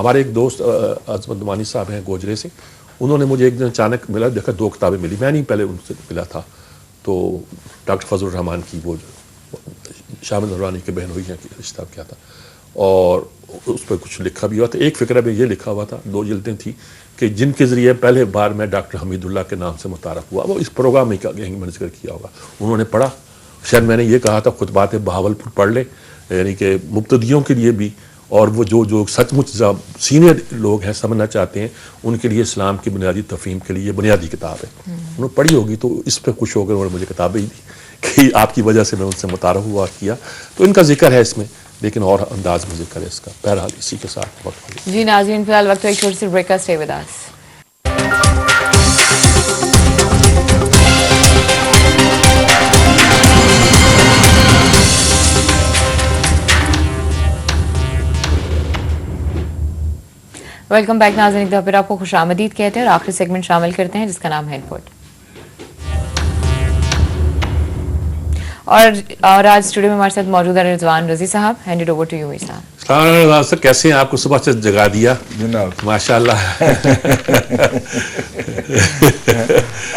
ہمارے ایک دوست عظمت نعمانی صاحب ہیں گوجرے سے, انہوں نے مجھے ایک دن اچانک ملا, دیکھا 2 کتابیں ملی, میں نہیں پہلے ان سے ملا تھا, تو ڈاکٹر فضل الرحمان کی وہ شامل نورانی کی بہن ہوئی ہیں کہ رشتہ کیا تھا, اور اس پہ کچھ لکھا بھی ہوا تھا. ایک فقرہ میں یہ لکھا ہوا تھا, 2 جلدیں تھیں, کہ جن کے ذریعے پہلے بار میں ڈاکٹر حمید اللہ کے نام سے متعارف ہوا, وہ اس پروگرام میں میں نے ذکر کیا ہوگا. انہوں نے پڑھا, شاید میں نے یہ کہا تھا خطبات بہاولپور پڑھ لیں, یعنی کہ مبتدیوں کے لیے بھی, اور وہ جو سچ مچ سینئر لوگ ہیں, سمجھنا چاہتے ہیں, ان کے لیے اسلام کی بنیادی تفہیم کے لیے یہ بنیادی کتاب ہے. انہوں نے پڑھی ہوگی تو اس پہ خوش ہو کر انہوں نے مجھے کتابیں دی کہ آپ کی وجہ سے میں ان سے متعارف ہوا کیا, تو ان کا ذکر ہے اس میں, لیکن اور انداز میں ذکر ہے اس کا. بہرحال اسی کے ساتھ وقت. جی ناظرین, فی الحال وقت ایک چھوٹی سی بریک کا, stay with us. Welcome back ناظرین, ایک دفعہ پھر آپ کو خوش آمدید کہتے ہیں اور آخری سیگمنٹ شامل کرتے ہیں جس کا نام ہے انپوٹ. اور آج اسٹوڈیو میں ہمارے ساتھ موجود ہے رضوان رضی صاحب. Hand it over to you صاحب. السلام علیکم سر, کیسے ہیں آپ کو صبح سے جگا دیا جناب؟ ماشاء اللہ.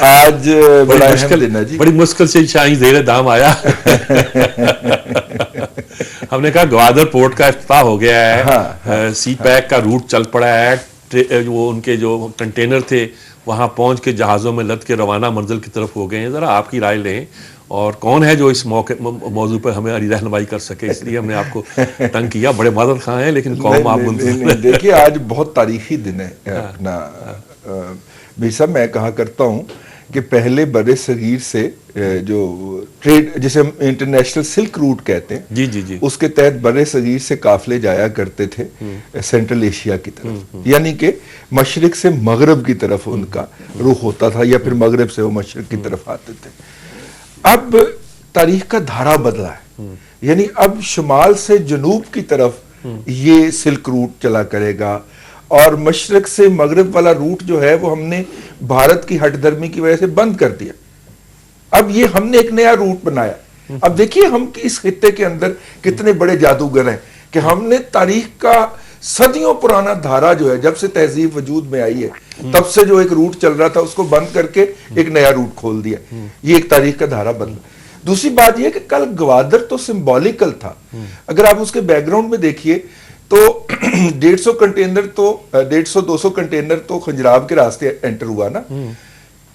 آج بڑا اہم دن ہے جی, بڑی مشکل سے شاہی زیر دام آیا. ہم نے کہا گوادر پورٹ کا افتتاح ہو گیا ہے, سی پیک کا روٹ چل پڑا ہے, وہ ان کے جو کنٹینر تھے وہاں پہنچ کے جہازوں میں لد کے روانہ منزل کی طرف ہو گئے ہیں. ذرا آپ کی رائے لیں, اور کون ہے جو اس موضوع پر ہمیں رہنمائی کر سکے, اس لیے ہم نے آپ کو تنگ کیا. بڑے معذرت خواہ ہیں لیکن قوم آپ دیکھیے آج بہت تاریخی دن ہے اپنا. بھائی صاحب, میں کہا کرتا ہوں کہ پہلے بر صغیر سے جو ٹریڈ جسے ہم انٹرنیشنل سلک روٹ کہتے ہیں, جی جی جی, اس کے تحت بر صغیر سے قافلے جایا کرتے تھے سینٹرل ایشیا کی طرف, یعنی کہ مشرق سے مغرب کی طرف ان کا رخ ہوتا تھا, یا پھر مغرب سے وہ مشرق کی طرف آتے تھے. اب تاریخ کا دھارا بدلا ہے, یعنی اب شمال سے جنوب کی طرف یہ سلک روٹ چلا کرے گا, اور مشرق سے مغرب والا روٹ جو ہے وہ ہم نے بھارت کی ہٹ درمی کی وجہ سے بند کر دیا. اب یہ ہم نے ایک نیا روٹ بنایا. اب دیکھیے ہم اس خطے کے اندر کتنے بڑے جادوگر ہیں کہ ہم نے تاریخ کا صدیوں پرانا دھارا جو ہے, جب سے تہذیب وجود میں آئی ہے تب سے جو ایک روٹ چل رہا تھا اس کو بند کر کے ایک نیا روٹ کھول دیا. یہ ایک تاریخ کا دھارا بدلا. دوسری بات یہ کہ کل گوادر تو سمبولیکل تھا. اگر آپ اس کے بیک گراؤنڈ میں دیکھیے تو 150 کنٹینر تو 150-200 کنٹینر تو خنجراب کے راستے انٹر ہوا نا,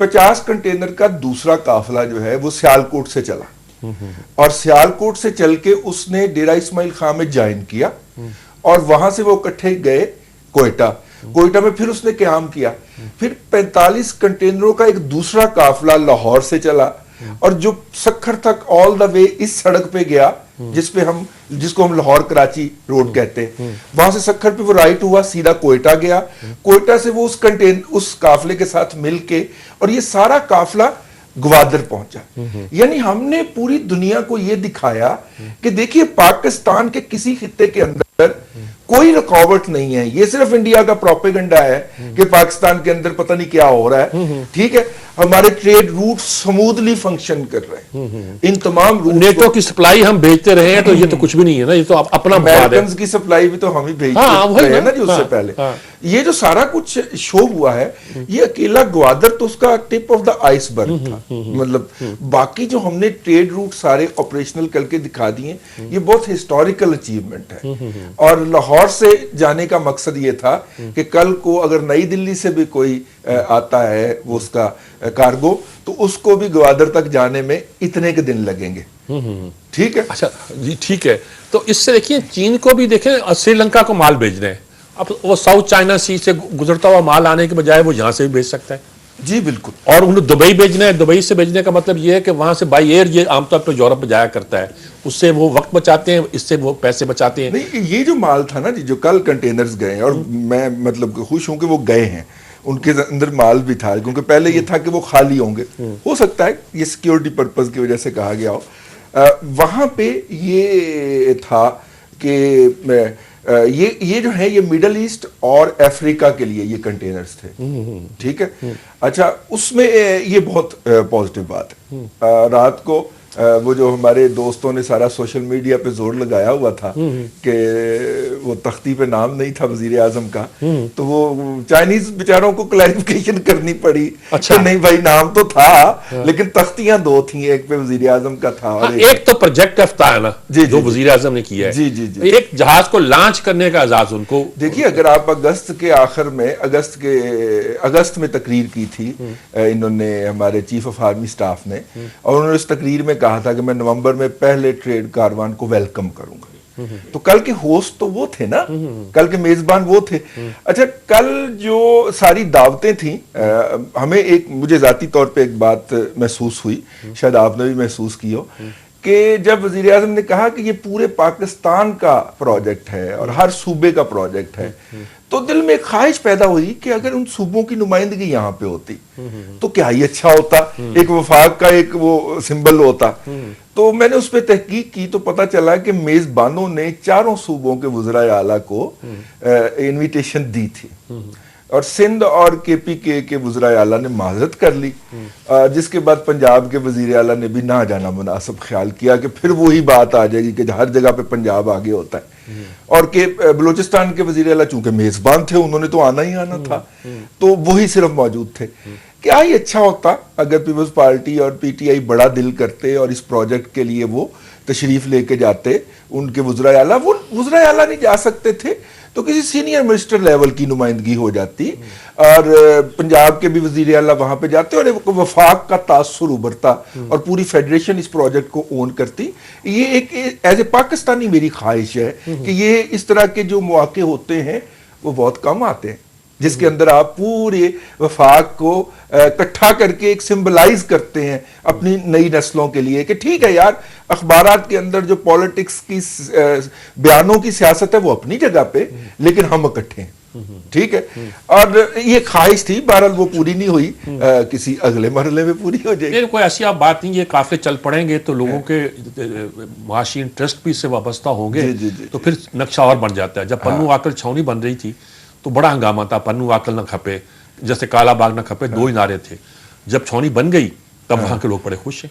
50 کنٹینر کا دوسرا قافلہ جو ہے وہ سیالکوٹ سے چلا, اور سیالکوٹ سے چل کے اس نے ڈیرہ اسماعیل خان میں جوائن کیا, اور وہاں سے وہ اکٹھے گئے کوئٹہ میں پھر اس نے قیام کیا. پھر 45 کنٹینروں کا ایک دوسرا قافلہ لاہور سے چلا, اور جو سکھر تک آل دا وے اس سڑک پہ گیا جس کو ہم لاہور کراچی روڈ کہتے ہیں, وہاں سے سکھر پہ وہ رائٹ ہوا, سیدھا کوئٹہ گیا, کوئٹہ سے وہ اس قافلے کے ساتھ مل کے, اور یہ سارا قافلہ گوادر پہنچا. یعنی ہم نے پوری دنیا کو یہ دکھایا کہ دیکھیے پاکستان کے کسی خطے کے اندر کوئی رکاوٹ نہیں ہے, یہ صرف انڈیا کا پروپیگنڈا ہے کہ پاکستان کے اندر پتہ نہیں کیا ہو رہا ہے. ٹھیک ہے, ہمارے ٹریڈ روٹ سمودلی فنکشن کر رہے ہیں, ان تمام روٹ نیٹو کی سپلائی ہم بھیجتے رہے ہیں, تو یہ تو کچھ بھی نہیں ہے نا, یہ تو اپنا امریکنز کی سپلائی بھی تو ہم ہی بھیجتے رہے ہیں نا جی. اس سے پہلے یہ جو سارا کچھ شو ہوا ہے, یہ اکیلا گوادر تو اس کا ٹپ آف دا آئس برگ تھا. مطلب باقی جو ہم نے ٹریڈ روٹ سارے آپریشنل کر کے دکھا دیے, یہ بہت ہسٹوریکل اچیومنٹ ہے. اور لاہور سے جانے کا مقصد یہ تھا کہ کل کو اگر نئی دلی سے بھی کوئی آتا ہے وہ اس کا کارگو, تو اس کو بھی گوادر تک جانے میں اتنے کے دن لگیں گے. ٹھیک ہے, اچھا جی ٹھیک ہے. تو اس سے دیکھیے چین کو بھی دیکھیں, سری لنکا کو مال بھیج رہے ہیں, اب وہ ساؤتھ چائنا سی سے گزرتا ہوا مال آنے کے بجائے وہ یہاں سے بھی بھیج سکتا ہے. جی بالکل. اور انہیں دبئی بھیجنا ہے, دبئی سے بھیجنے کا مطلب یہ ہے کہ وہاں سے بائی ایئر یہ عام طور پہ یورپ میں جایا کرتا ہے, اس سے وہ وقت بچاتے ہیں, اس سے وہ پیسے بچاتے ہیں. نہیں, یہ جو مال تھا نا جی, جو کل کنٹینرز گئے ہیں, اور میں مطلب خوش ہوں کہ وہ گئے ہیں, ان کے اندر مال بھی تھا, کیونکہ پہلے یہ تھا کہ وہ خالی ہوں گے. ہو سکتا ہے یہ سیکیورٹی پرپز کی وجہ سے کہا گیا ہو. وہاں پہ یہ تھا کہ یہ جو ہے یہ مڈل ایسٹ اور افریقہ کے لیے یہ کنٹینرز تھے. ٹھیک ہے, اچھا اس میں یہ بہت پازیٹیو بات ہے. رات کو وہ جو ہمارے دوستوں نے سارا سوشل میڈیا پہ زور لگایا ہوا تھا کہ وہ تختی پہ نام نہیں تھا وزیر اعظم کا، تو وہ چائنیز بیچاروں کو کلیریفیکیشن کرنی پڑی کہ نہیں بھائی نام تو تھا لیکن تختیاں دو تھیں، ایک پہ وزیر اعظم کا تھا اور ایک تو پروجیکٹ افتتاح ہے نا جو وزیر اعظم نے کیا ہے، ایک جہاز کو لانچ کرنے کا اعزاز ان کو. دیکھیے اگر آپ اگست کے آخر میں اگست میں تقریر کی تھی انہوں نے، ہمارے چیف آف آرمی سٹاف نے، اور انہوں نے اس تقریر میں کہا تھا کہ میں نومبر میں پہلے ٹریڈ کاروان کو ویلکم کروں گا، تو کل کے ہوسٹ تو وہ تھے نا، کل کے میزبان وہ تھے. اچھا کل جو ساری دعوتیں تھیں، ہمیں ایک مجھے ذاتی طور پہ ایک بات محسوس ہوئی، شاید آپ نے بھی محسوس کی ہو، کہ جب وزیر اعظم نے کہا کہ یہ پورے پاکستان کا پروجیکٹ ہے اور ہر صوبے کا پروجیکٹ ہے، تو دل میں ایک خواہش پیدا ہوئی کہ اگر ان صوبوں کی نمائندگی یہاں پہ ہوتی تو کیا ہی اچھا ہوتا، ایک وفاق کا ایک وہ سمبل ہوتا. تو میں نے اس پہ تحقیق کی تو پتا چلا کہ میزبانوں نے چاروں صوبوں کے وزرائے اعلیٰ کو انویٹیشن دی تھی، اور سندھ اور کے پی کے وزرائے اعلیٰ نے معذرت کر لی، جس کے بعد پنجاب کے وزیر اعلیٰ نے بھی نہ جانا مناسب خیال کیا کہ پھر وہی بات آ جائے گی کہ ہر جگہ پہ پنجاب آگے ہوتا ہے، اور کہ بلوچستان کے وزیر اعلیٰ چونکہ میزبان تھے انہوں نے تو آنا ہی آنا تھا، تو وہی صرف موجود تھے. کیا ہی اچھا ہوتا اگر پیپلز پارٹی اور پی ٹی آئی بڑا دل کرتے اور اس پروجیکٹ کے لیے وہ تشریف لے کے جاتے، ان کے وزرائے اعلیٰ، وہ وزرائے اعلیٰ نہیں جا سکتے تھے تو کسی سینئر منسٹر لیول کی نمائندگی ہو جاتی، اور پنجاب کے بھی وزیر اعلیٰ وہاں پہ جاتے اور وفاق کا تاثر ابھرتا اور پوری فیڈریشن اس پروجیکٹ کو اون کرتی. یہ ایک ایز اے پاکستانی میری خواہش ہے کہ یہ اس طرح کے جو مواقع ہوتے ہیں وہ بہت کم آتے ہیں، جس کے اندر آپ پورے وفاق کو اکٹھا کر کے ایک سمبلائز کرتے ہیں اپنی نئی نسلوں کے لیے کہ ٹھیک ہے یار، اخبارات کے اندر جو پولیٹکس کی بیانوں کی سیاست ہے وہ اپنی جگہ پہ، لیکن ہم اکٹھے ہیں، ٹھیک ہے. اور یہ خواہش تھی، بہرحال وہ پوری نہیں ہوئی، کسی اگلے مرحلے میں پوری ہو جائے گی. کوئی ایسی آپ بات نہیں، یہ قافلے چل پڑیں گے تو لوگوں کے معاشی انٹرسٹ بھی اس سے وابستہ ہوں گے، تو پھر نقشہ اور بن جاتا ہے. جب پنو آکل چھاونی بن رہی تھی تو بڑا ہنگامہ تھا، پنو آکل نہ کھپے، جیسے کالا باغ نہ کھپے، دو ہی نعرے تھے. جب چھاونی بن گئی تب وہاں کے لوگ بڑے خوش ہیں،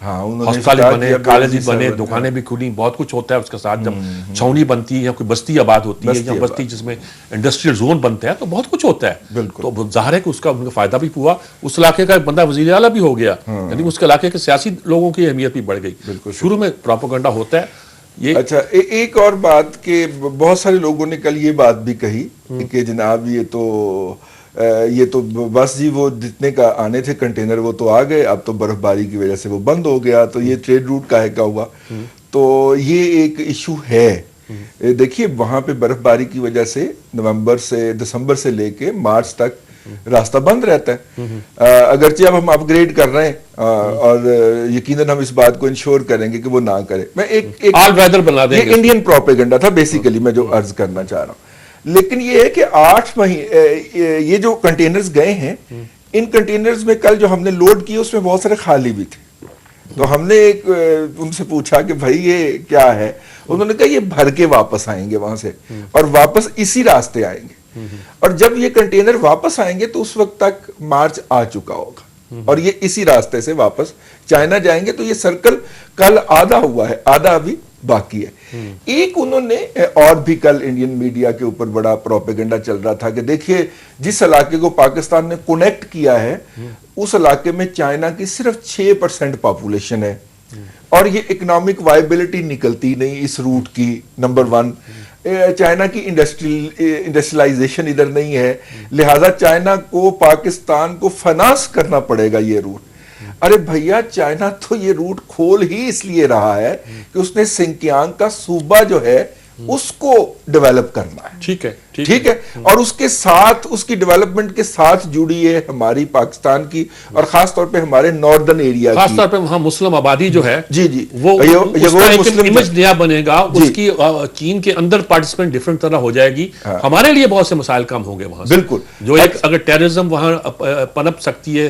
ہسپتال بنے، کالج بنے، دکانیں بھی کھلی، بہت کچھ ہوتا ہے اس کے ساتھ. جب چھاونی بنتی ہے یا کوئی بستی آباد ہوتی ہے یا بستی جس میں انڈسٹریل زون بنتے ہیں تو بہت کچھ ہوتا ہے. تو ظاہر ہے کہ اس کا فائدہ بھی ہوا، اس علاقے کا ایک بندہ وزیر اعلیٰ بھی ہو گیا، یعنی اس کے علاقے کے سیاسی لوگوں کی اہمیت بھی بڑھ گئی. شروع میں پروپیگنڈا ہوتا ہے. اچھا ایک اور بات کہ بہت سارے لوگوں نے کل یہ بات بھی کہی کہ جناب یہ تو بس جی وہ جتنے کا آنے تھے کنٹینر وہ تو آ گئے، اب تو برف باری کی وجہ سے وہ بند ہو گیا، تو یہ ٹریڈ روٹ کا ہے کیا ہوا. تو یہ ایک ایشو ہے. دیکھیے وہاں پہ برف باری کی وجہ سے دسمبر سے لے کے مارچ تک راستہ بند رہتا ہے. اگرچہ اب ہم اپ گریڈ کر رہے ہیں اور یقیناً ہم اس بات کو انشور کریں گے کہ وہ نہ کرے. میں ایک آل ویدر بنا دیں گے، یہ انڈین پروپیگنڈا تھا بیسیکلی میں جو عرض کرنا چاہ رہا ہوں. لیکن یہ ہے کہ 8 مہینے یہ جو کنٹینرز گئے ہیں، ان کنٹینرز میں کل جو ہم نے لوڈ کیے اس میں بہت سارے خالی بھی تھے. تو ہم نے ان سے پوچھا کہ بھائی یہ کیا ہے، انہوں نے کہا یہ بھر کے واپس آئیں گے وہاں سے، اور واپس اسی راستے آئیں گے، اور جب یہ کنٹینر واپس آئیں گے تو اس وقت تک مارچ آ چکا ہوگا، اور یہ اسی راستے سے واپس چائنا جائیں گے. تو یہ سرکل کل آدھا ہوا ہے، آدھا ابھی باقی ہے. ایک انہوں نے اور بھی کل انڈین میڈیا کے اوپر بڑا پروپیگنڈا چل رہا تھا کہ دیکھیے جس علاقے کو پاکستان نے کنیکٹ کیا ہے اس علاقے میں چائنا کی صرف 6% پاپولیشن ہے، اور یہ اکنامک وائبلٹی نکلتی نہیں اس روٹ کی. نمبر 1 چائنا کی انڈسٹریلائزیشن ادھر نہیں ہے، لہٰذا چائنا کو پاکستان کو فنانس کرنا پڑے گا یہ روٹ. ارے بھیا چائنا تو یہ روٹ کھول ہی اس لیے رہا ہے کہ اس نے سنکیانگ کا صوبہ جو ہے اس کو ڈیولپ کرنا ہے. ٹھیک ہے، اور اس کے ساتھ اس کی ڈیولپمنٹ کے ساتھ جڑی ہے ہماری پاکستان کی اور خاص طور پہ ہمارے ناردرن ایریا کی، خاص طور پہ وہاں مسلم آبادی جو ہے جی وہ امیج نیا بنے گا، اس کی چین کے اندر پارٹیسپینٹ ڈیفرنٹ طرح ہو جائے گی. ہمارے لیے بہت سے مسائل کم ہوں گے وہاں سے. بالکل. جو ایک اگر ٹیررزم وہاں پنپ سکتی ہے